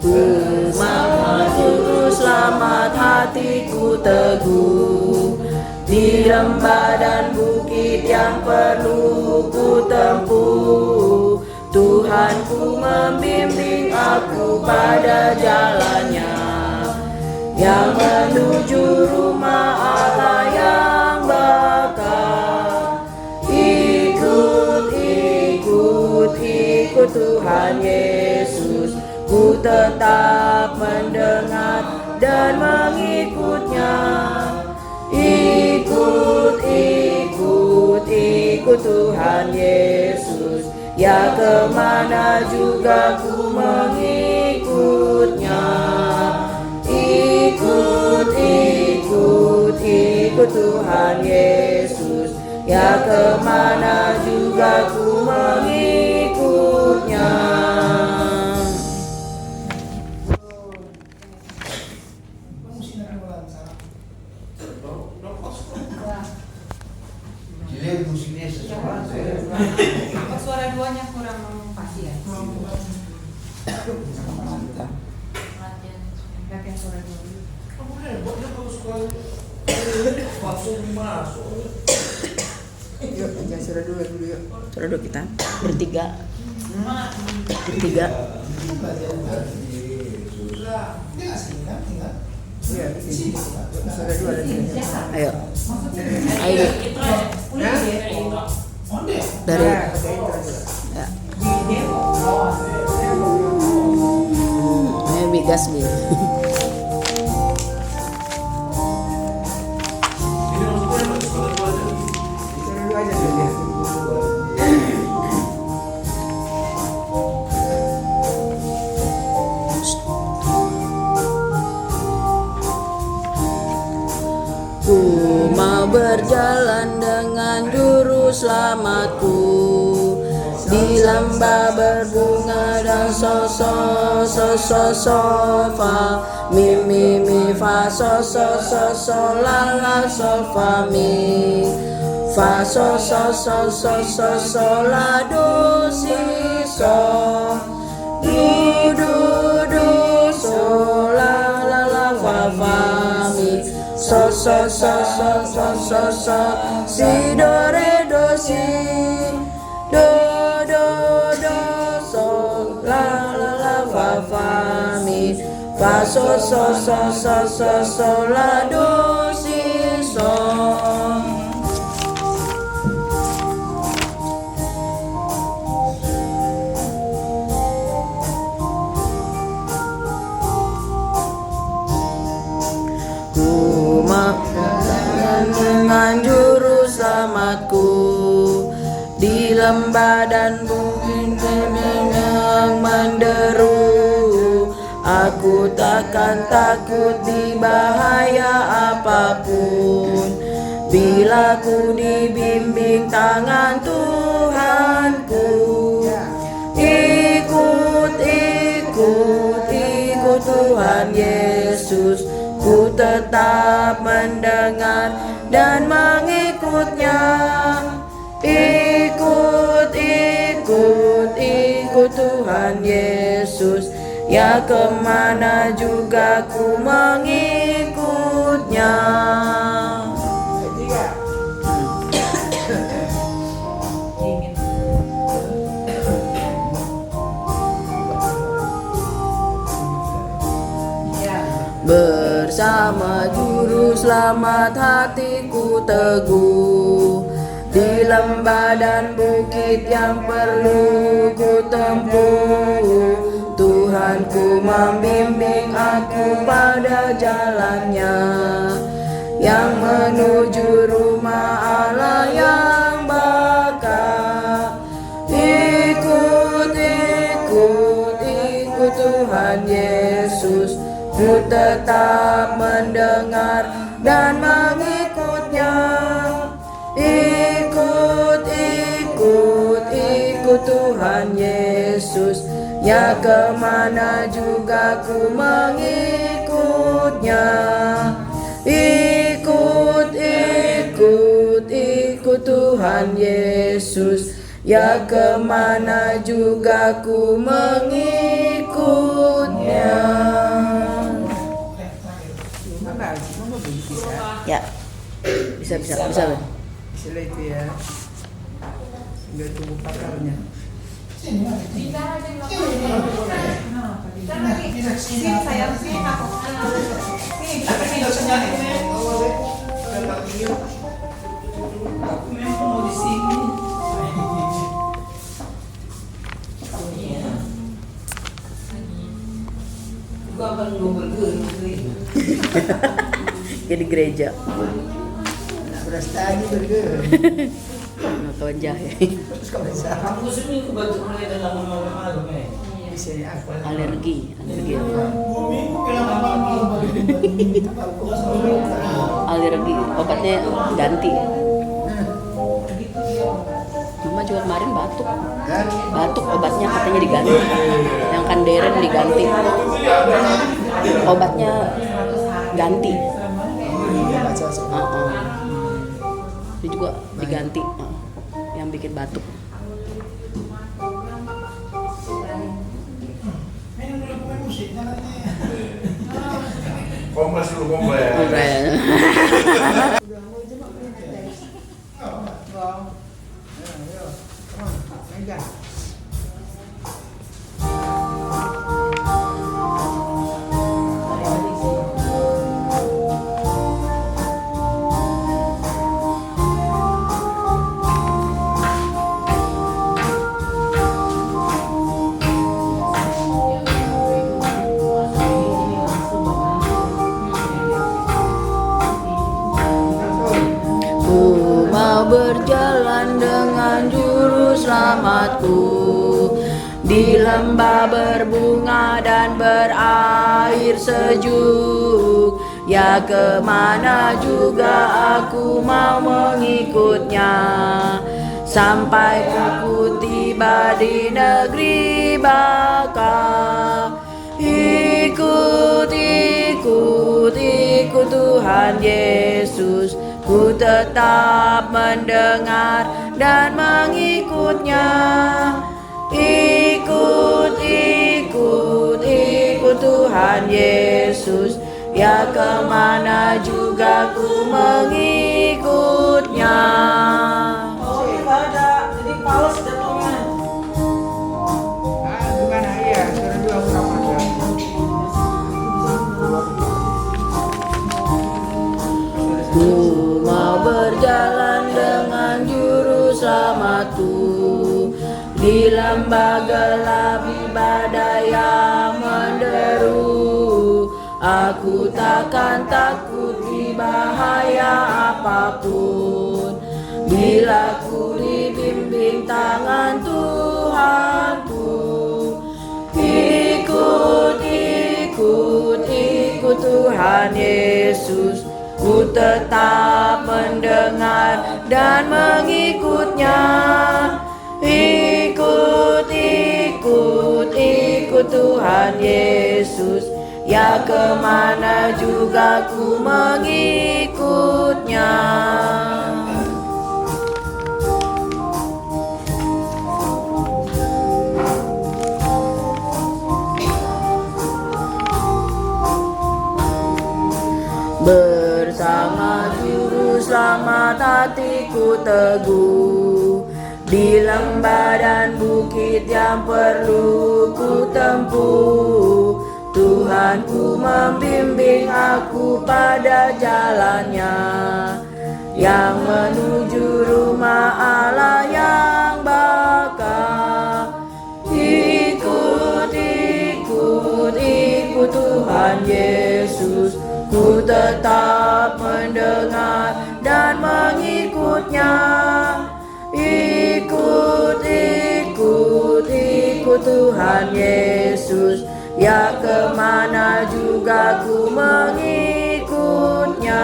Ku mau juru selamat, hatiku teguh. Di lembah dan bukit yang perlu ku tempuh, Tuhanku membimbing aku pada jalannya, yang menuju rumah Allah yang bakal. Ikut Tuhan Yesus, ku tetap mendengar dan mengikutnya. Ikut Tuhan Yesus, ya kemana juga ku mengikutnya. Ikut Tuhan Yesus, ya kemana juga ku mengikutnya. Musiknya sesuatu ya. Suara duanya kurang pas ya. Latihan suara dua dulu. Yuk, aja suara dulu yuk. Suara dulu kita bertiga. Bertiga. Suara dua lagi. Ayo. Ayo. Dari ya. Ayo bigas nih. Ku mau berjalan dengan juru selamatku, di lembah berbunga dan so fa mi fa so la la sol fa mi fa so la do si so do so la la fa mi so si do re do si do so la fa mi fa so la do si so. Dengan juru selamatku, di lembah dan bukit yang menderu, aku takkan takut di bahaya apapun, bila ku dibimbing tangan Tuhanku. Ikut Tuhan Yesus, ku tetap mendengar dan mengikutnya. Ikut Tuhan Yesus, ya kemana juga ku mengikutnya. Bersama juru selamat hatiku teguh, di lembah dan bukit yang perlu ku tempuh, Tuhanku membimbing aku pada jalannya, yang menuju rumah Allah yang bakal. Ikut Tuhan Yesus, ku tetap mendengar dan mengikutnya. Ikut Tuhan Yesus, ya kemana juga ku mengikutnya. Ikut Tuhan Yesus, ya kemana juga ku mengikutnya. mengikutnya. Ya, bisa. Bisa itu ya. Sehingga tumbuh pakarnya. Sini sayang, sini aku. Aku memang mau di sini. Gua akan bergerak. Jadi gereja. Beras tadi bergerak. Kawan jahe. Terus kalau bisa. Aku sini kebantu mulai dalam malam Bisa ya apa? Alergi. Nah, Alergi. Obatnya ganti. Mama juga kemarin batuk. Batuk obatnya katanya diganti. Yang Kanderen diganti. Obatnya ganti. Itu juga diganti. Yang bikin batuk. Kompres dulu kompres. Ku mau berjalan dengan juru selamatku di lembah berbunga dan berair sejuk. Ya kemana juga aku mau mengikutnya, sampai ku tiba di negeri baka. Ikut Tuhan Yesus, ku tetap mendengar dan mengikutnya. Ikut Tuhan Yesus, ya kemana juga ku mengikutnya. Oh, ini nggak ada. Jadi pause jatuhnya. gimana ya? Sudah dua sama aja. Ku mau berjalan dengan juru selamatku di lembah gelap di badai yang menderu. Aku takkan takut di bahaya apapun, bila ku dibimbing tangan Tuhanku. Ikut Tuhan Yesus, ku tetap mendengar dan mengikutnya. Ikut Tuhan Yesus, ya kemana juga ku mengikutnya. Bersama juru selamat hatiku teguh, di lembah dan bukit yang perlu ku tempuh. Tuhanku membimbing aku pada jalannya, yang menuju rumah Allah yang baka. Ikut Tuhan Yesus, ku tetap mendengar dan mengikutnya. Ikut Tuhan Yesus, ya kemana juga ku mengikutnya.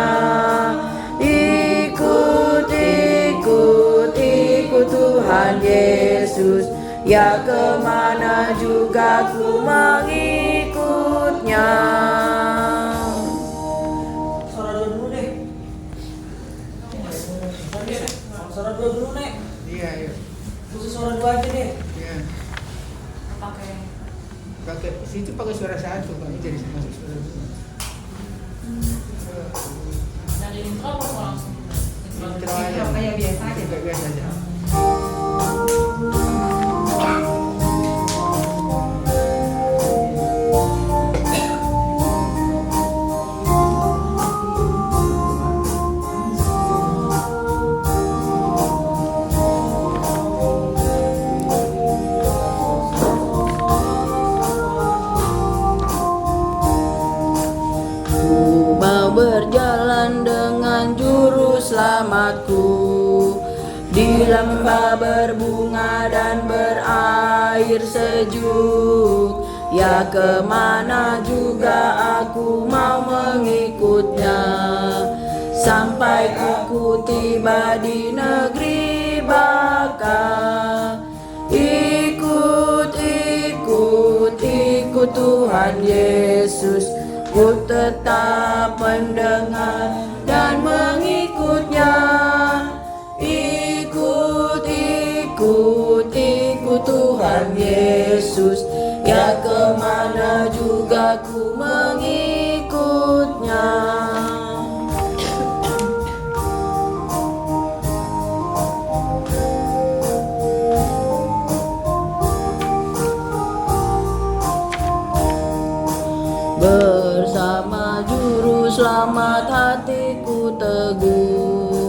Ikut Tuhan Yesus, ya kemana juga ku mengikutnya. Suara dua dulu deh. Suara dua dulu, Nek. Iya, iya. Khusus suara dua aja deh. Iya. Pakai Pakai situ pakai suara satu, Pak. Jadi masuk suara dua. Dari intro apa langsung? Intro aja. Kayak biasa aja. Kayak biasa aja. Ku mau berjalan dengan juru selamatku di lembah berbunga dan berair sejuk. Ya kemana juga aku mau mengikutnya, sampai aku tiba di negeri baka. Ikut, ikut, ikut Tuhan Yesus. Ku tetap mendengar dan mengikutnya. Ikut, ikut, ikut Tuhan Yesus. Ya kemana juga ku mengikutnya. Bersama juru selamat hatiku teguh,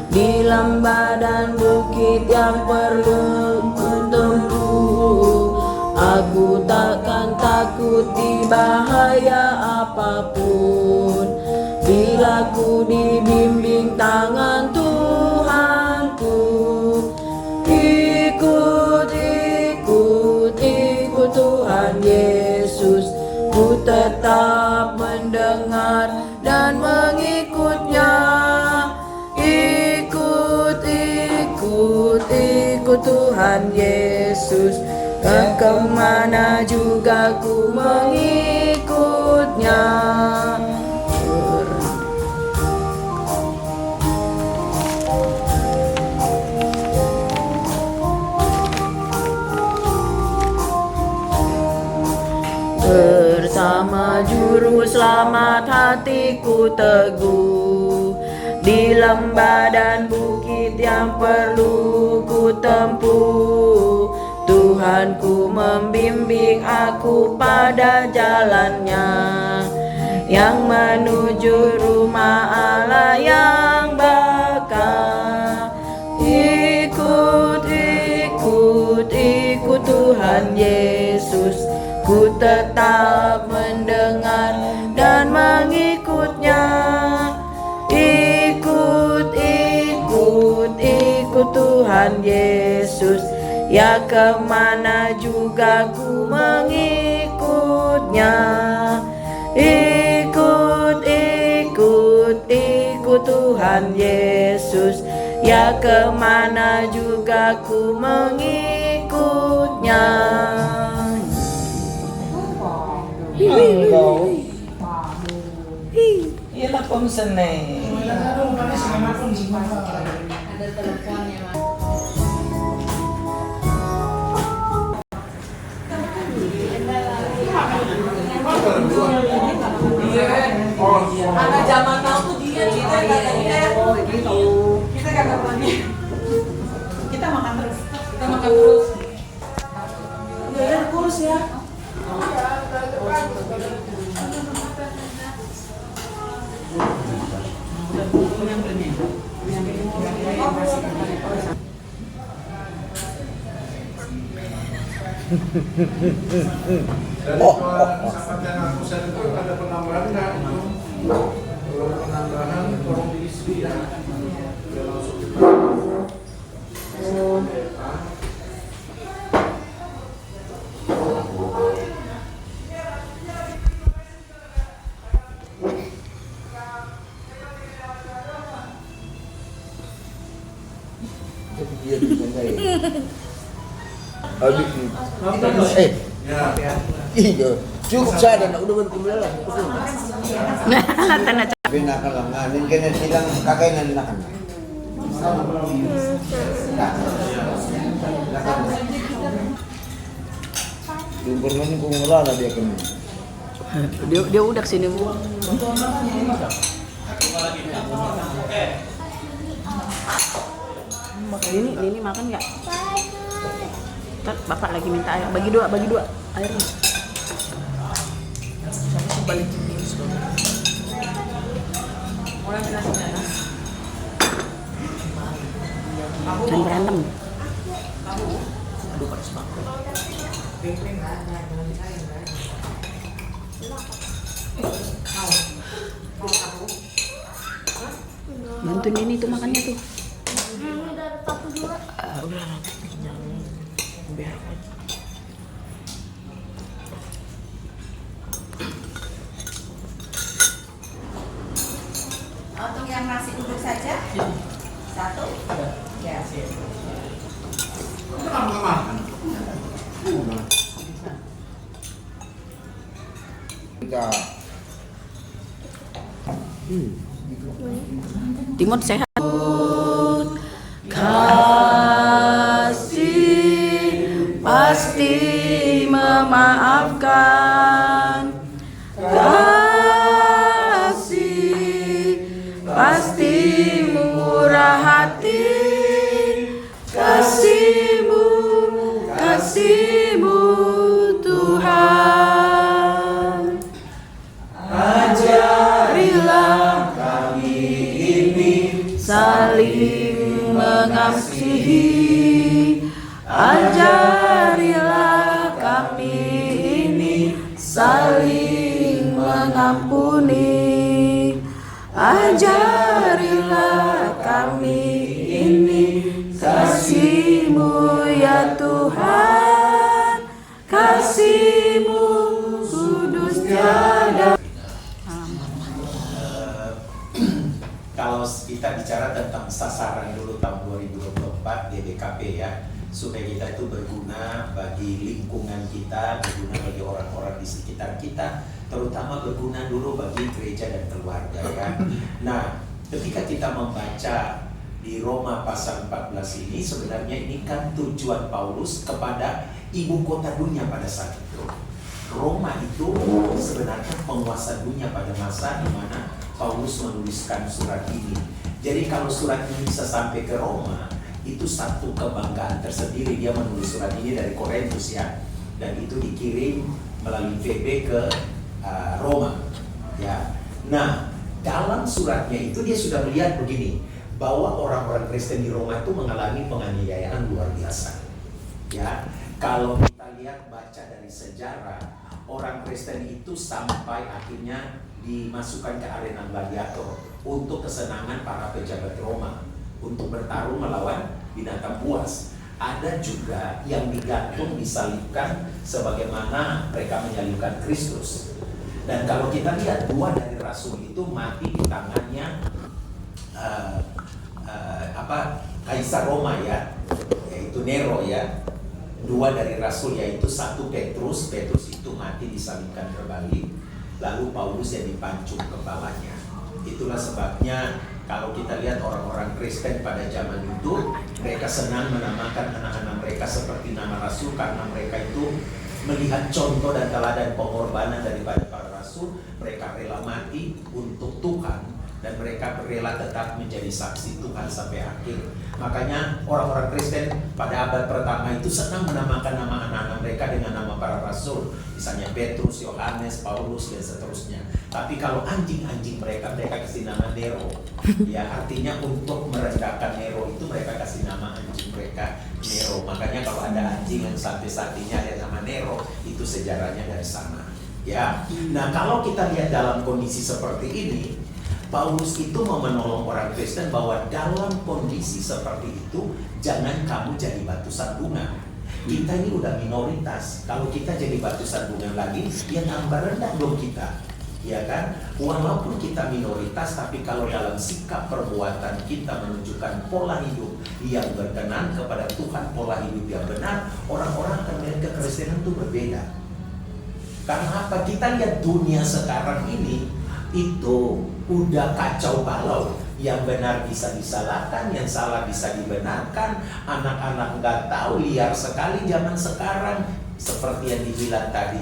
di lembah dan bukit yang perlu kutempuh. Aku takkan takut di bahaya apapun, bila ku dibimbing tangan Tuhanku. Ikut, ikut, ikut Tuhan Yesus. Ku tetap mendengar dan mengikutnya. Ikut, ikut, ikut Tuhan Yesus. Ke kemana juga ku mengikutnya. Bersama juru selamat hatiku teguh, di lembah dan bukit yang perlu ku tempuh. Tuhanku membimbing aku pada jalannya, yang menuju rumah Allah yang baka. Ikut, ikut, ikut Tuhan Yesus. Ku tetap mendengar dan mengikutnya. Ikut, ikut, ikut Tuhan Yesus. Ya kemana juga ku mengikutnya. Ikut, ikut, ikut Tuhan Yesus. Ya kemana juga ku mengikutnya. Engkau. Iyalah konsen nih. Ada teleponnya, Mas. Anak zaman now tuh dia kita kagak pernah. Kita makan terus. Ya, kurus ya. Dari sahabat yang aku share itu ada penambahan nggak itu? Kalau penambahan tolong diisi ya. Dia langsung dia iya cukup sadar nak udah bentuk belalang Pinakalanganin kaya silang kakainan na kami. Superman kung wala na dia kami. Dia udah kesini bu. Ini makan nggak? Ntar bapak lagi minta air. Bagi dua airnya. Balik. Jangan berantem. Aduh panas banget. Bantuin ini tuh makannya tuh. Udah biar aja. Untuk yang nasi uduk saja? Satu? Ya. Kenapa makan? Kita Timur sehat. Kasih pasti memaafkan. Kasih pasti murah hati. Kasihmu Tuhan. Ajarilah kami ini saling mengasihi. Ajarilah kami ini saling mengampuni. Ajarilah kami ini kasih-Mu ya Tuhan. Kasih-Mu kudus tiada. Kalau kita bicara tentang sasaran dulu tahun 2024 DBKP ya, supaya kita itu berguna bagi lingkungan kita, berguna bagi orang-orang di sekitar kita, terutama berguna dulu bagi gereja dan keluarga ya. Nah, ketika kita membaca di Roma pasal 14 ini, sebenarnya ini kan tujuan Paulus kepada ibu kota dunia pada saat itu. Roma itu sebenarnya penguasa dunia pada masa di mana Paulus menuliskan surat ini. Jadi kalau surat ini bisa sampai ke Roma, itu satu kebanggaan tersendiri. Dia menulis surat ini dari Korintus ya, dan itu dikirim melalui VB ke Roma ya. Nah, dalam suratnya itu dia sudah melihat begini, bahwa orang-orang Kristen di Roma itu mengalami penganiayaan luar biasa ya. Kalau kita lihat baca dari sejarah, orang Kristen itu sampai akhirnya dimasukkan ke arena gladiator untuk kesenangan para pejabat Roma untuk bertarung melawan binatang buas. Ada juga yang digantung, disalibkan sebagaimana mereka menyalibkan Kristus. Dan kalau kita lihat dua dari rasul itu mati di tangannya Kaisar Roma ya, yaitu Nero ya. Dua dari rasul yaitu satu Petrus itu mati disalibkan terbalik, lalu Paulus yang dipancung kepalanya. Itulah sebabnya kalau kita lihat orang-orang Kristen pada zaman itu, mereka senang menamakan anak-anak mereka seperti nama rasul karena mereka itu melihat contoh dan teladan pengorbanan daripada para rasul. Mereka rela mati untuk Tuhan dan mereka rela tetap menjadi saksi Tuhan sampai akhir. Makanya orang-orang Kristen pada abad pertama itu senang menamakan nama anak-anak mereka dengan nama para rasul, misalnya Petrus, Yohanes, Paulus dan seterusnya. Tapi kalau anjing-anjing mereka kasih nama Nero. Ya, artinya untuk merendahkan Nero itu mereka kasih nama anjing mereka Nero. Makanya kalau ada anjing yang sampai-sampingnya ada nama Nero, itu sejarahnya dari sana. Ya. Nah, kalau kita lihat dalam kondisi seperti ini, Paulus itu mau menolong orang Kristen bahwa dalam kondisi seperti itu jangan kamu jadi batu sandungan. Kita ini udah minoritas. Kalau kita jadi batu sandungan lagi, ya tambah rendah dong kita. Ya kan? Walaupun kita minoritas, tapi kalau dalam sikap perbuatan kita menunjukkan pola hidup yang berkenan kepada Tuhan, pola hidup yang benar, orang-orang akan melihat kekristenan itu berbeda. Karena apa? Kita lihat dunia sekarang ini itu udah kacau balau. Yang benar bisa disalahkan, yang salah bisa dibenarkan. Anak-anak nggak tahu, liar sekali zaman sekarang. seperti yang dibilang tadi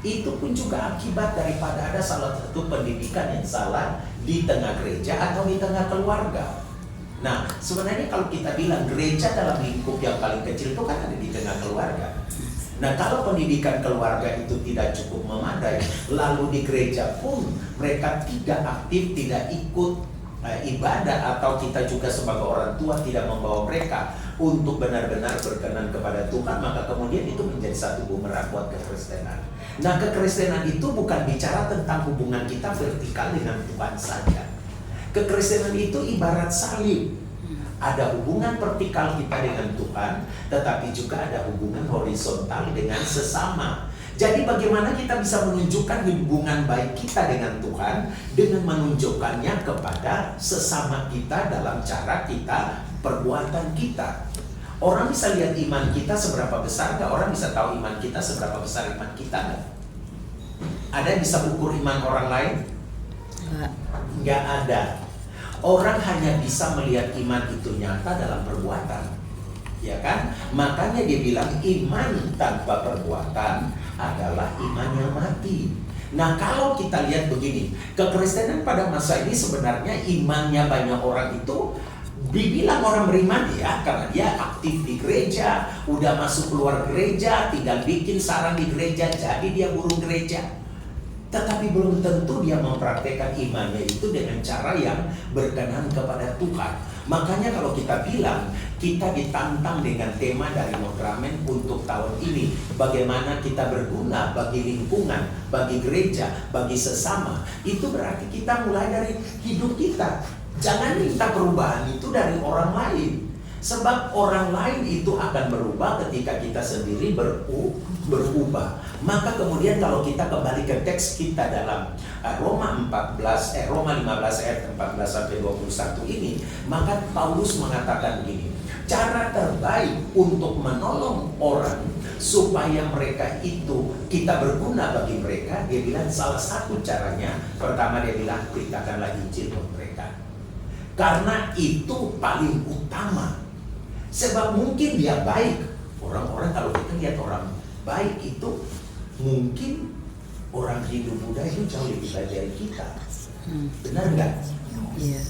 itu pun juga akibat daripada ada salah satu pendidikan yang salah di tengah gereja atau di tengah keluarga. Nah, sebenarnya kalau kita bilang gereja dalam lingkup yang paling kecil itu kan ada di tengah keluarga. Nah, kalau pendidikan keluarga itu tidak cukup memadai, lalu di gereja pun mereka tidak aktif, tidak ikut ibadah, atau kita juga sebagai orang tua tidak membawa mereka untuk benar-benar berkenan kepada Tuhan, maka kemudian itu menjadi satu bumerang buat kekristenan. Nah, kekristenan itu bukan bicara tentang hubungan kita vertikal dengan Tuhan saja. Kekristenan itu ibarat salib. Ada hubungan vertikal kita dengan Tuhan, tetapi juga ada hubungan horizontal dengan sesama. Jadi bagaimana kita bisa menunjukkan hubungan baik kita dengan Tuhan dengan menunjukkannya kepada sesama kita dalam cara kita, perbuatan kita. Orang bisa lihat iman kita seberapa besar nggak? Orang bisa tahu iman kita seberapa besar iman kita nggak? Ada yang bisa ukur iman orang lain? Nggak ada. Orang hanya bisa melihat iman itu nyata dalam perbuatan, ya kan? Makanya dia bilang iman tanpa perbuatan adalah iman yang mati. Nah, kalau kita lihat begini, kekristenan pada masa ini sebenarnya imannya banyak orang itu dibilang orang beriman ya, karena dia aktif di gereja, udah masuk keluar gereja, tinggal bikin sarang di gereja, jadi dia burung gereja. Tetapi belum tentu dia mempraktekkan imannya itu dengan cara yang berkenan kepada Tuhan. Makanya kalau kita bilang, kita ditantang dengan tema dari Modramen untuk tahun ini, bagaimana kita berguna bagi lingkungan, bagi gereja, bagi sesama. Itu berarti kita mulai dari hidup kita. Jangan minta perubahan itu dari orang lain. Sebab orang lain itu akan berubah ketika kita sendiri berubah. Maka kemudian kalau kita kembali ke teks kita dalam Roma 15 ayat 14 sampai 21 ini, maka Paulus mengatakan begini, cara terbaik untuk menolong orang supaya mereka itu kita berguna bagi mereka, dia bilang salah satu caranya, pertama dia bilang beritakanlah Injil buat mereka. Karena itu paling utama. Sebab mungkin dia baik. Orang-orang kalau kita lihat orang baik itu, mungkin orang Hindu-Buddha itu jauh lebih baik dari kita. Benar nggak? Iya.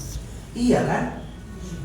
Iya kan?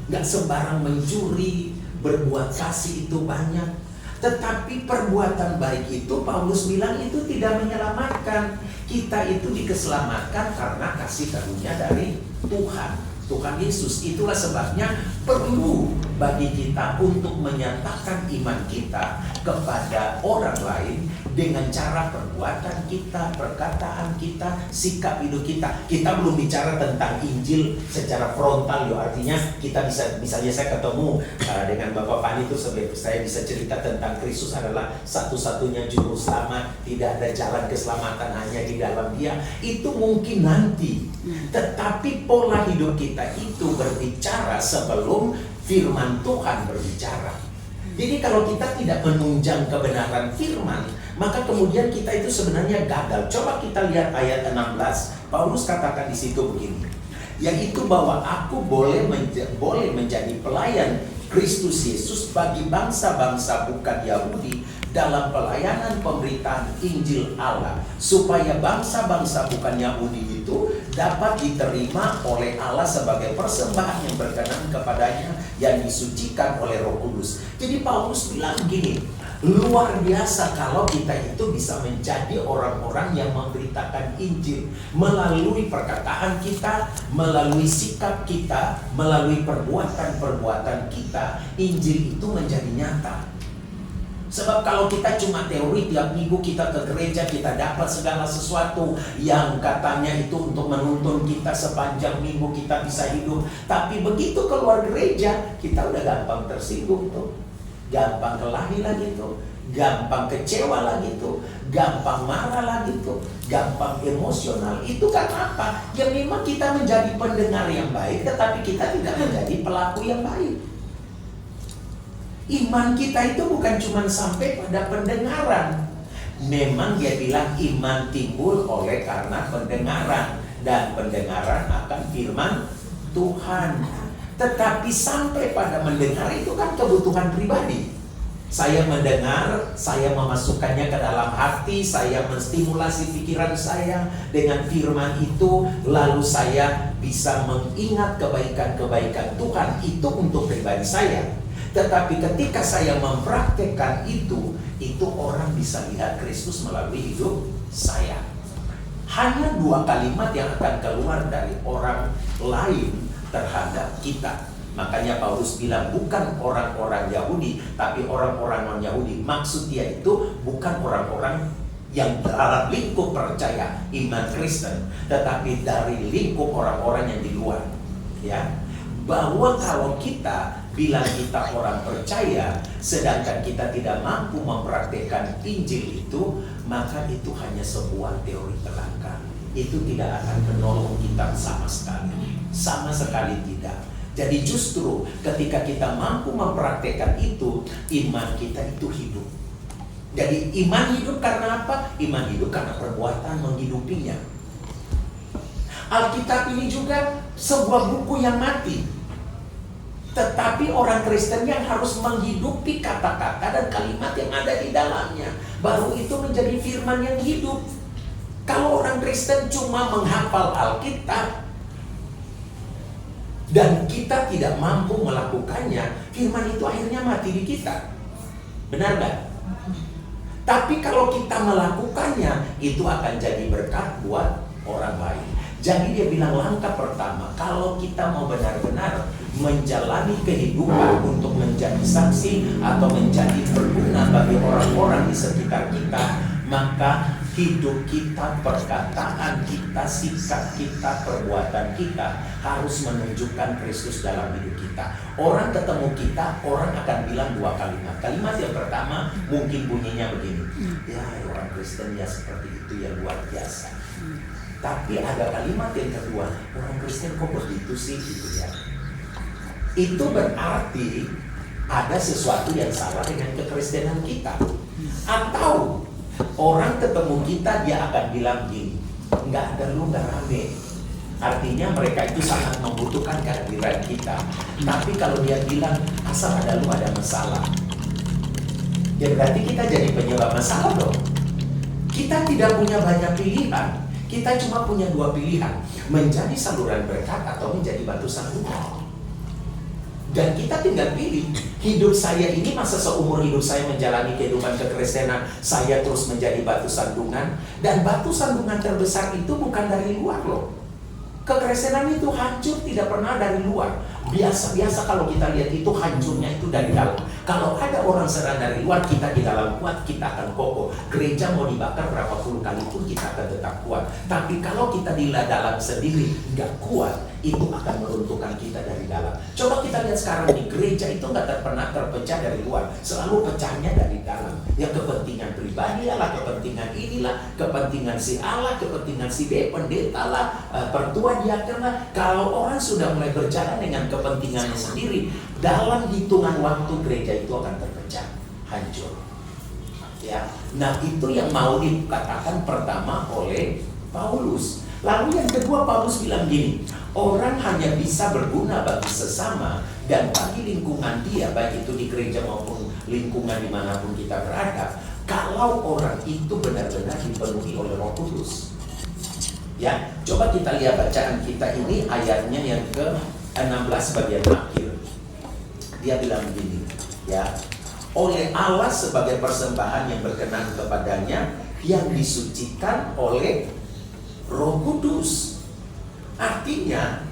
Nggak sembarang mencuri, berbuat kasih itu banyak. Tetapi perbuatan baik itu, Paulus bilang itu tidak menyelamatkan. Kita itu dikeselamatkan karena kasih karunia dari Tuhan Yesus. Itulah sebabnya perlu bagi kita untuk menyatakan iman kita kepada orang lain dengan cara perbuatan kita, perkataan kita, sikap hidup kita. Kita belum bicara tentang Injil secara frontal, artinya kita bisa, misalnya saya ketemu dengan Bapak Pani itu, saya bisa cerita tentang Kristus adalah satu-satunya juru selamat, tidak ada jalan keselamatan hanya di dalam Dia. Itu mungkin nanti. Tetapi pola hidup kita itu berbicara sebelum firman Tuhan berbicara. Jadi kalau kita tidak menunjang kebenaran firman, maka kemudian kita itu sebenarnya gagal. Coba kita lihat ayat 16. Paulus katakan di situ begini, yaitu bahwa aku boleh menjadi pelayan Kristus Yesus bagi bangsa-bangsa bukan Yahudi dalam pelayanan pemberitaan Injil Allah, supaya bangsa-bangsa bukan Yahudi itu dapat diterima oleh Allah sebagai persembahan yang berkenan kepadanya, yang disucikan oleh Roh Kudus. Jadi Paulus bilang gini, luar biasa kalau kita itu bisa menjadi orang-orang yang memberitakan Injil melalui perkataan kita, melalui sikap kita, melalui perbuatan-perbuatan kita. Injil itu menjadi nyata. Sebab kalau kita cuma teori, tiap minggu kita ke gereja, kita dapat segala sesuatu yang katanya itu untuk menuntun kita sepanjang minggu kita bisa hidup. Tapi begitu keluar gereja, kita udah gampang tersinggung tuh, gampang kelahi lagi tuh, gampang kecewa lagi tuh, gampang marah lagi tuh, gampang emosional. Itu kan apa? Ya memang kita menjadi pendengar yang baik, tetapi kita tidak menjadi pelaku yang baik. Iman kita itu bukan cuma sampai pada pendengaran. Memang dia bilang iman timbul oleh karena pendengaran, dan pendengaran akan firman Tuhan. Tetapi sampai pada mendengar itu kan kebutuhan pribadi. Saya mendengar, saya memasukkannya ke dalam hati, saya menstimulasi pikiran saya dengan firman itu, lalu saya bisa mengingat kebaikan-kebaikan Tuhan itu untuk pribadi saya. Tetapi ketika saya mempraktekkan itu orang bisa lihat Kristus melalui hidup saya. Hanya 2 kalimat yang akan keluar dari orang lain terhadap kita. Makanya Paulus bilang bukan orang-orang Yahudi, tapi orang-orang non-Yahudi. Maksud dia itu bukan orang-orang yang dalam lingkup percaya iman Kristen, tetapi dari lingkup orang-orang yang di luar. Ya, bahwa kalau kita bilang kita orang percaya, sedangkan kita tidak mampu mempraktikkan Injil itu, maka itu hanya sebuah teori belaka. Itu tidak akan menolong kita sama sekali tidak. Jadi justru ketika kita mampu mempraktekkan itu, iman kita itu hidup. Jadi iman hidup karena apa? Iman hidup karena perbuatan menghidupinya. Alkitab ini juga sebuah buku yang mati. Tetapi orang Kristen yang harus menghidupi kata-kata dan kalimat yang ada di dalamnya, baru itu menjadi firman yang hidup. Kalau orang Kristen cuma menghafal Alkitab dan kita tidak mampu melakukannya, firman itu akhirnya mati di kita. Benar gak? Tapi kalau kita melakukannya, itu akan jadi berkat buat orang lain. Jadi dia bilang langkah pertama, kalau kita mau benar-benar menjalani kehidupan untuk menjadi saksi atau menjadi berguna bagi orang-orang di sekitar kita, maka hidup kita, perkataan kita, sikap kita, perbuatan kita harus menunjukkan Kristus dalam hidup kita. Orang ketemu kita, orang akan bilang 2 kalimat. Kalimat yang pertama mungkin bunyinya begini, ya orang Kristen ya seperti itu ya, luar biasa. Tapi ada kalimat yang kedua, orang Kristen kok begitu sih gitu ya. Itu berarti ada sesuatu yang salah dengan kekristenan kita. Atau orang ketemu kita, dia akan bilang gini, nggak ada lu, nggak rame. Artinya mereka itu sangat membutuhkan kehadiran kita. Tapi kalau dia bilang asal ada lu ada masalah, ya berarti kita jadi penyebab masalah dong. Kita tidak punya banyak pilihan. Kita cuma punya 2 pilihan, menjadi saluran berkat atau menjadi batu sandungan. Dan kita tinggal pilih. Hidup saya ini, masa seumur hidup saya menjalani kehidupan kekristenan, saya terus menjadi batu sandungan. Dan batu sandungan terbesar itu bukan dari luar loh. Kekristenan itu hancur tidak pernah dari luar. Biasa kalau kita lihat itu hancurnya itu dari dalam. Kalau ada orang serang dari luar, kita di dalam kuat, kita akan kokoh. Gereja mau dibakar berapa puluh kali pun kita akan tetap kuat. Tapi kalau kita di dalam sendiri nggak kuat, itu akan meruntuhkan kita dari dalam. Coba kita lihat sekarang di gereja itu nggak pernah terpecah dari luar, selalu pecahnya dari dalam. Ya kepentingan pribadi lah, kepentingan inilah, kepentingan si Allah, kepentingan si B, pendeta lah, pertua diaken lah. Kalau orang sudah mulai berjalan dengan kepentingannya sendiri, dalam hitungan waktu gereja itu akan terpecah, hancur. Ya, nah itu yang mau dikatakan pertama oleh Paulus. Lalu yang kedua Paulus bilang gini, orang hanya bisa berguna bagi sesama dan bagi lingkungan dia, baik itu di gereja maupun lingkungan dimanapun kita berada, kalau orang itu benar-benar dipenuhi oleh Roh Kudus. Ya, coba kita lihat bacaan kita ini ayatnya yang ke-16 bagian akhir. Dia bilang begini, ya, oleh Allah sebagai persembahan yang berkenan kepadanya, yang disucikan oleh Roh Kudus. Artinya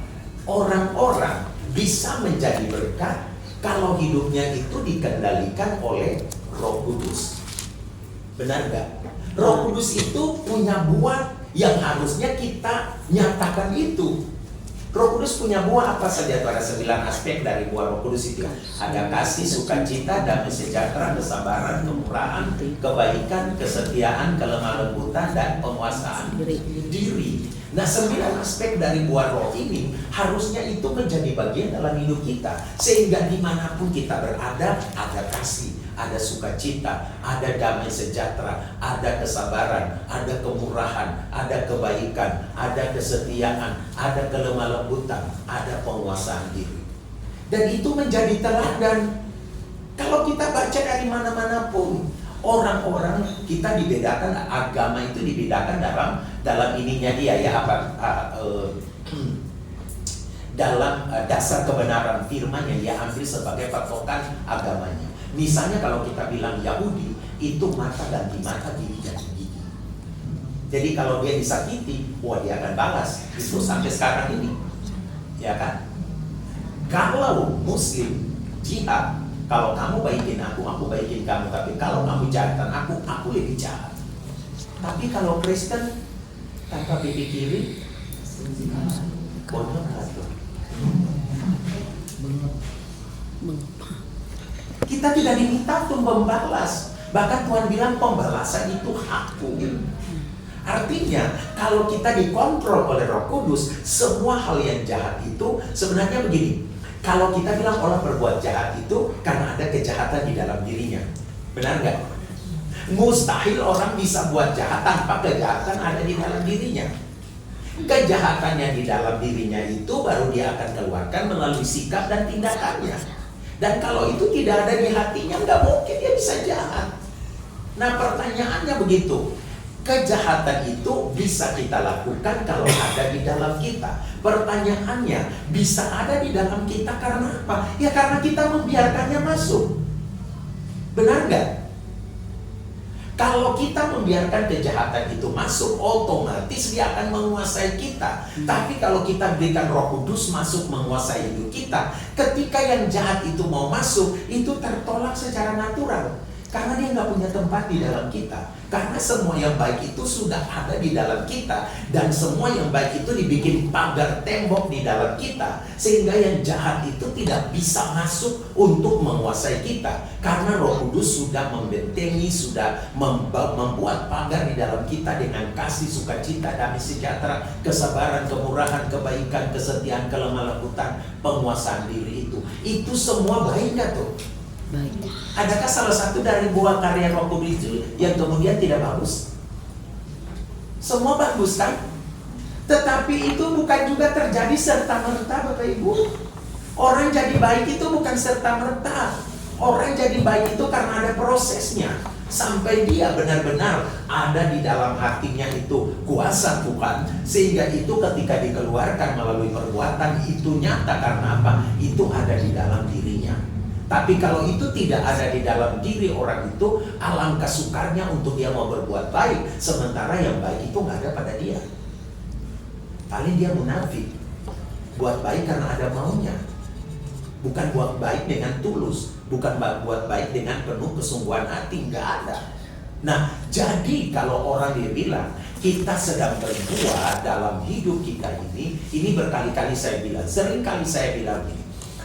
orang-orang bisa menjadi berkat kalau hidupnya itu dikendalikan oleh Roh Kudus. Benar gak? Roh Kudus itu punya buah yang harusnya kita nyatakan itu. Roh Kudus punya buah apa saja? Pada 9 aspek dari buah Roh Kudus itu ada kasih, sukacita, damai sejahtera, kesabaran, kemurahan, kebaikan, kesetiaan, kelemah lembutan, dan penguasaan diri. Nah 9 aspek dari buah roh ini harusnya itu menjadi bagian dalam hidup kita, sehingga dimanapun kita berada ada kasih, ada sukacita, ada damai sejahtera, ada kesabaran, ada kemurahan, ada kebaikan, ada kesetiaan, ada kelemah lembutan, ada penguasaan diri. Dan itu menjadi teladan. Kalau kita baca dari mana-mana pun, orang-orang kita dibedakan, agama itu dibedakan dalam ininya dia ya dalam dasar kebenaran firman yang dia ambil sebagai patokan agamanya. Misalnya kalau kita bilang Yahudi itu mata ganti mata, gigi ganti gigi. Jadi kalau dia disakiti, wah dia akan balas. Itu sampai sekarang ini, ya kan? Kalau Muslim jihad, kalau kamu baikin aku baikin kamu. Tapi kalau kamu jahatkan aku lebih jahat. Tapi kalau Kristen tanpa pipi kiri, bodoh satu. Kita tidak diminta untuk membalas. Bahkan Tuhan bilang pembalasan itu hakku. Artinya kalau kita dikontrol oleh Roh Kudus, semua hal yang jahat itu sebenarnya begini. Kalau kita bilang orang berbuat jahat itu karena ada kejahatan di dalam dirinya. Benar nggak? Mustahil orang bisa buat jahat tanpa kejahatan ada di dalam dirinya. Kejahatan yang di dalam dirinya itu baru dia akan keluarkan melalui sikap dan tindakannya. Dan kalau itu tidak ada di hatinya, nggak mungkin dia bisa jahat. Nah pertanyaannya begitu. Kejahatan itu bisa kita lakukan kalau ada di dalam kita. Pertanyaannya, bisa ada di dalam kita karena apa? Ya karena kita membiarkannya masuk. Benar nggak? Kalau kita membiarkan kejahatan itu masuk, otomatis dia akan menguasai kita. Tapi kalau kita berikan Roh Kudus masuk menguasai hidup kita, ketika yang jahat itu mau masuk, itu tertolak secara natural. Karena dia nggak punya tempat di dalam kita. Karena semua yang baik itu sudah ada di dalam kita. Dan semua yang baik itu dibikin pagar tembok di dalam kita. Sehingga yang jahat itu tidak bisa masuk untuk menguasai kita. Karena Roh Kudus sudah membentengi, sudah membuat pagar di dalam kita dengan kasih, sukacita, damai sejahtera, kesabaran, kemurahan, kebaikan, kesetiaan, kelemah lembutan, penguasaan diri itu. Itu semua baik nggak tuh? Baik. Adakah salah satu dari buah karya Roh Kudus itu yang kemudian tidak bagus? Semua bagus kan? Tetapi itu bukan juga terjadi serta-merta, Bapak Ibu. Orang jadi baik itu bukan serta-merta. Orang jadi baik itu karena ada prosesnya. Sampai dia benar-benar ada di dalam hatinya itu kuasa Tuhan. Sehingga itu ketika dikeluarkan melalui perbuatan itu nyata karena apa? Itu ada di dalam dirinya. Tapi kalau itu tidak ada di dalam diri orang itu, alangkah sukarnya untuk dia mau berbuat baik, sementara yang baik itu nggak ada pada dia. Paling dia munafik, buat baik karena ada maunya, bukan buat baik dengan tulus, bukan buat baik dengan penuh kesungguhan hati, nggak ada. Nah, jadi kalau orang dia bilang kita sedang berbuat dalam hidup kita ini berkali-kali saya bilang, sering kali saya bilang ini.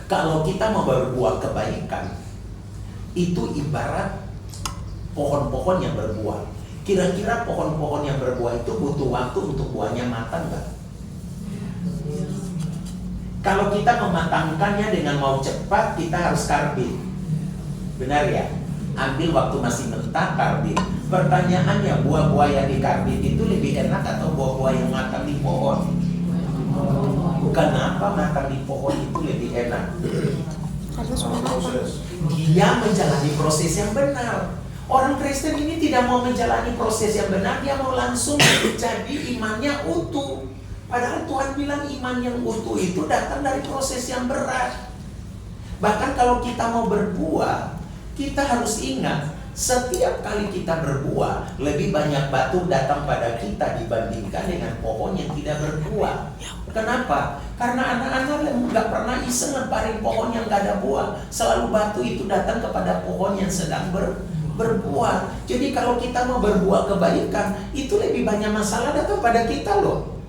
Kalau kita mau berbuah kebaikan, itu ibarat pohon-pohon yang berbuah. Kira-kira pohon-pohon yang berbuah itu butuh waktu untuk buahnya matang nggak? Kalau kita mematangkannya dengan mau cepat, kita harus karbit. Benar ya? Ambil waktu masih mentah, karbit. Pertanyaannya, buah-buah yang dikarbit itu lebih enak atau buah-buah yang matang di pohon? Bukan apa matang di pohon itu lebih enak. Dia menjalani proses yang benar. Orang Kristen ini tidak mau menjalani proses yang benar, dia mau langsung jadi imannya utuh. Padahal Tuhan bilang iman yang utuh itu datang dari proses yang berat. Bahkan kalau kita mau berbuah, kita harus ingat, setiap kali kita berbuah, lebih banyak batu datang pada kita dibandingkan dengan pohon yang tidak berbuah. Kenapa? Karena anak-anak nggak pernah iseng ngeparin pohon yang nggak ada buah. Selalu batu itu datang kepada pohon yang sedang berbuah. Jadi kalau kita mau berbuah kebaikan, itu lebih banyak masalah datang pada kita loh.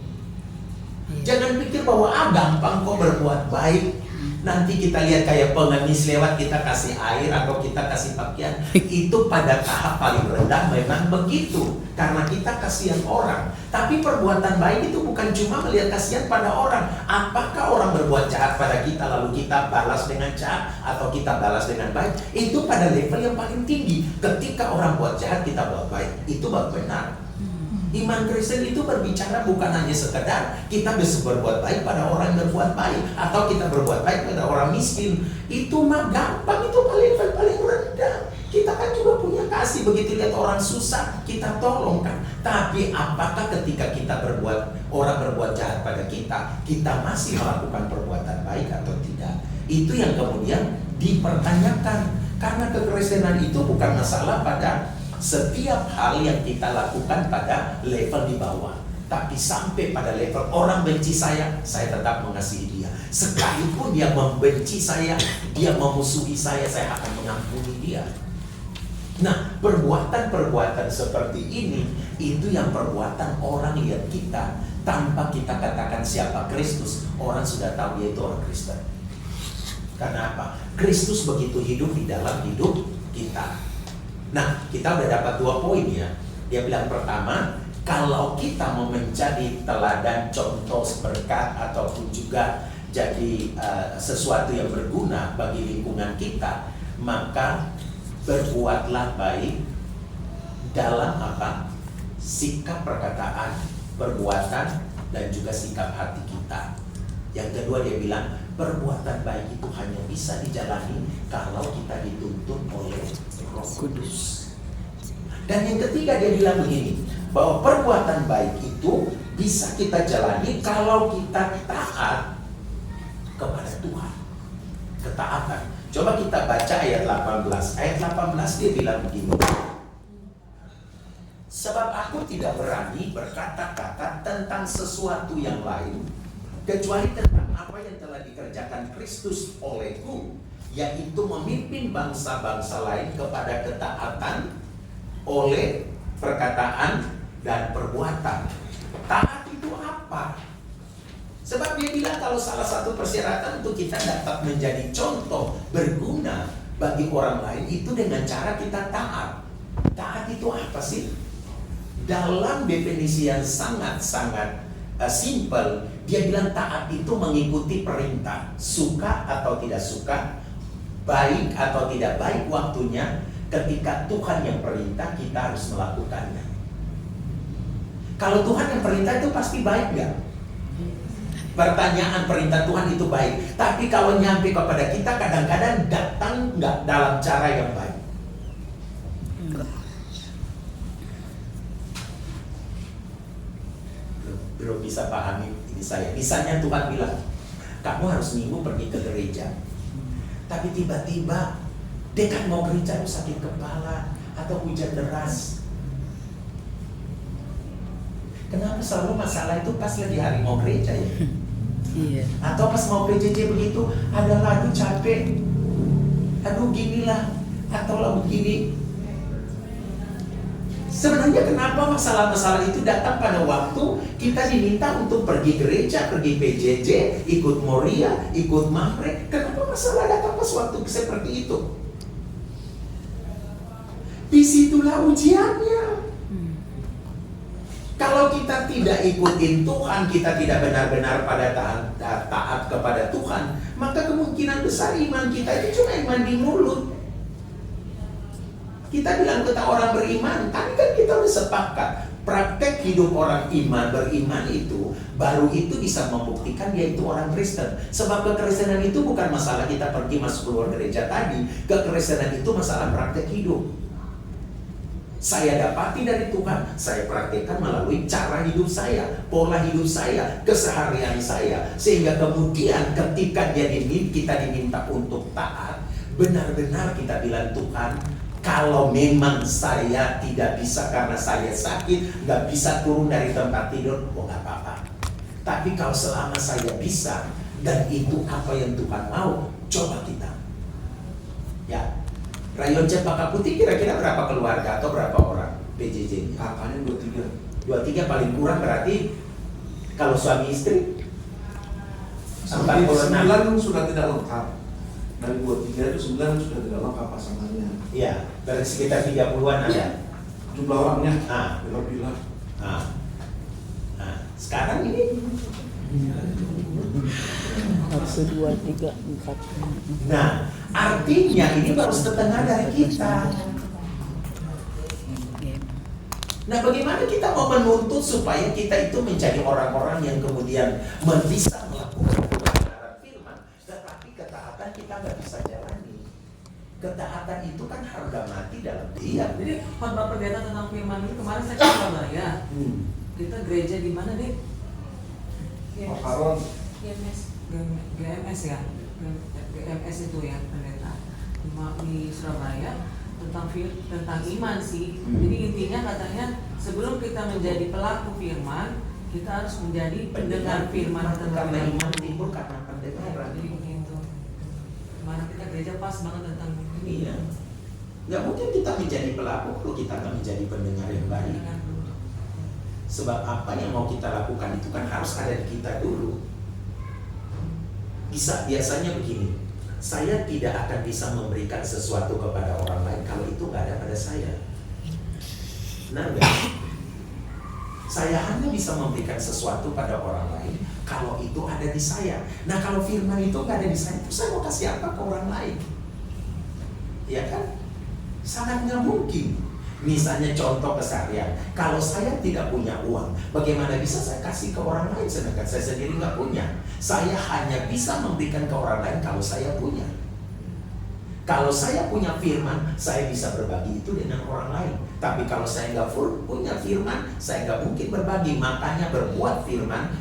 Jangan pikir bahwa gampang kok berbuat baik. Nanti kita lihat kayak pengemis lewat, kita kasih air atau kita kasih pakaian. Itu pada tahap paling rendah memang begitu, karena kita kasihan orang. Tapi perbuatan baik itu bukan cuma melihat kasihan pada orang. Apakah orang berbuat jahat pada kita lalu kita balas dengan jahat atau kita balas dengan baik? Itu pada level yang paling tinggi. Ketika orang buat jahat kita buat baik, itu baru benar. Iman Kristen itu berbicara bukan hanya sekedar kita bisa berbuat baik pada orang yang berbuat baik, atau kita berbuat baik pada orang miskin. Itu mah gampang, itu paling rendah. Kita kan juga punya kasih, begitu lihat orang susah kita tolong kan. Tapi apakah ketika orang berbuat jahat pada kita masih melakukan perbuatan baik atau tidak? Itu yang kemudian dipertanyakan. Karena kekristenan itu bukan masalah pada setiap hal yang kita lakukan pada level di bawah, tapi sampai pada level orang benci saya tetap mengasihi dia. Sekalipun dia membenci saya, dia memusuhi saya akan mengampuni dia. Nah, perbuatan-perbuatan seperti ini, itu yang perbuatan orang lihat kita, tanpa kita katakan siapa Kristus, orang sudah tahu dia itu orang Kristen. Karena apa? Kristus begitu hidup di dalam hidup kita. Nah, kita udah dapat 2 poin ya. Dia bilang pertama, kalau kita mau menjadi teladan, contoh, berkat, ataupun juga jadi sesuatu yang berguna bagi lingkungan kita, maka berbuatlah baik dalam apa? Sikap, perkataan, perbuatan, dan juga sikap hati kita. Yang kedua dia bilang, perbuatan baik itu hanya bisa dijalani kalau kita dituntun oleh Roh Kudus. Dan yang ketiga dia bilang begini, bahwa perbuatan baik itu bisa kita jalani kalau kita taat kepada Tuhan. Ketaatan. Coba kita baca ayat 18. Ayat 18 dia bilang begini, sebab aku tidak berani berkata-kata tentang sesuatu yang lain kecuali tentang apa yang telah dikerjakan Kristus olehku, yaitu memimpin bangsa-bangsa lain kepada ketaatan oleh perkataan dan perbuatan. Taat itu apa? Sebab dia bilang kalau salah satu persyaratan untuk kita dapat menjadi contoh berguna bagi orang lain itu dengan cara kita taat. Taat itu apa sih? Dalam definisi yang sangat-sangat simple, dia bilang taat itu mengikuti perintah, suka atau tidak suka, baik atau tidak baik waktunya, ketika Tuhan yang perintah kita harus melakukannya. Kalau Tuhan yang perintah itu pasti baik nggak? Pertanyaan perintah Tuhan itu baik, tapi kalau nyampe kepada kita kadang-kadang datang nggak dalam cara yang baik. Belum bisa pahami ini saya. Misalnya Tuhan bilang, kamu harus minggu pergi ke gereja, tapi tiba-tiba dekat mau gereja sakit kepala atau hujan deras. Kenapa selalu masalah itu pas lagi hari mau gereja ya? Iya. Atau pas mau PJJ begitu, ada lagu capek, aduh ginilah, atau lagu gini. Sebenarnya kenapa masalah-masalah itu datang pada waktu kita diminta untuk pergi gereja, pergi PJJ, ikut Moria, ikut Mamre? Kenapa masalah datang pas waktu seperti itu? Disitulah ujiannya. Kalau kita tidak ikutin Tuhan, kita tidak benar-benar pada taat kepada Tuhan, maka kemungkinan besar iman kita itu cuma iman di mulut. Kita bilang kita orang beriman, tapi kan kita udah sepakat praktek hidup orang beriman itu baru itu bisa membuktikan dia itu orang Kristen. Sebab kekristenan itu bukan masalah kita pergi masuk keluar gereja tadi, kekristenan itu masalah praktek hidup. Saya dapati dari Tuhan, saya praktekkan melalui cara hidup saya, pola hidup saya, keseharian saya, sehingga kemudian ketika kita diminta untuk taat, benar-benar kita bilang Tuhan, kalau memang saya tidak bisa karena saya sakit, nggak bisa turun dari tempat tidur, nggak apa-apa. Tapi kalau selama saya bisa dan itu apa yang Tuhan mau, coba kita. Ya, Rayon Cempaka Putih kira-kira berapa keluarga atau berapa orang PJJ-nya? Katanya 23. 23 paling kurang berarti kalau suami istri 9 46. sudah tidak lengkap. Dari 23 itu 9 sudah tidak lengkap pasangannya. Iya, dari sekitar 30-an ada. Jumlah orangnya lebih lah. Sekarang ini 1, 2, 3, 4. nah, artinya ini baru setengah dari kita. Nah, bagaimana kita mau menuntut supaya kita itu menjadi orang-orang yang kemudian bisa melakukan kebenaran firman, tetapi ketaatan kita nggak bisa jalani. Ketaatan itu kan harga mati dalam dia. Jadi khotbah pendeta tentang firman ini kemarin saya ke Surabaya. Kita gereja di mana nih? Pak Haron. GMS ya, GMS itu ya pendeta di Surabaya tentang iman sih. Jadi intinya katanya sebelum kita menjadi pelaku firman, kita harus menjadi pendengar firman tentang Karena iman timbul karena pendengaran. Jadi begitu. Kemarin kita gereja pas banget tentang ini. Iya. Nggak mungkin kita menjadi pelaku kalau kita nggak menjadi pendengar yang baik. Sebab apa yang mau kita lakukan itu kan harus ada di kita dulu. Biasanya begini, saya tidak akan bisa memberikan sesuatu kepada orang lain kalau itu nggak ada pada saya. Benar nggak? Saya hanya bisa memberikan sesuatu pada orang lain kalau itu ada di saya. Nah, kalau firman itu nggak ada di saya, itu saya mau kasih apa ke orang lain? Ya kan? Sangat nggak mungkin. Misalnya contoh keseharian, kalau saya tidak punya uang, bagaimana bisa saya kasih ke orang lain sedangkan saya sendiri nggak punya? Saya hanya bisa memberikan ke orang lain kalau saya punya. Kalau saya punya firman, saya bisa berbagi itu dengan orang lain. Tapi kalau saya nggak punya firman, saya nggak mungkin berbagi. Makanya berbuat firman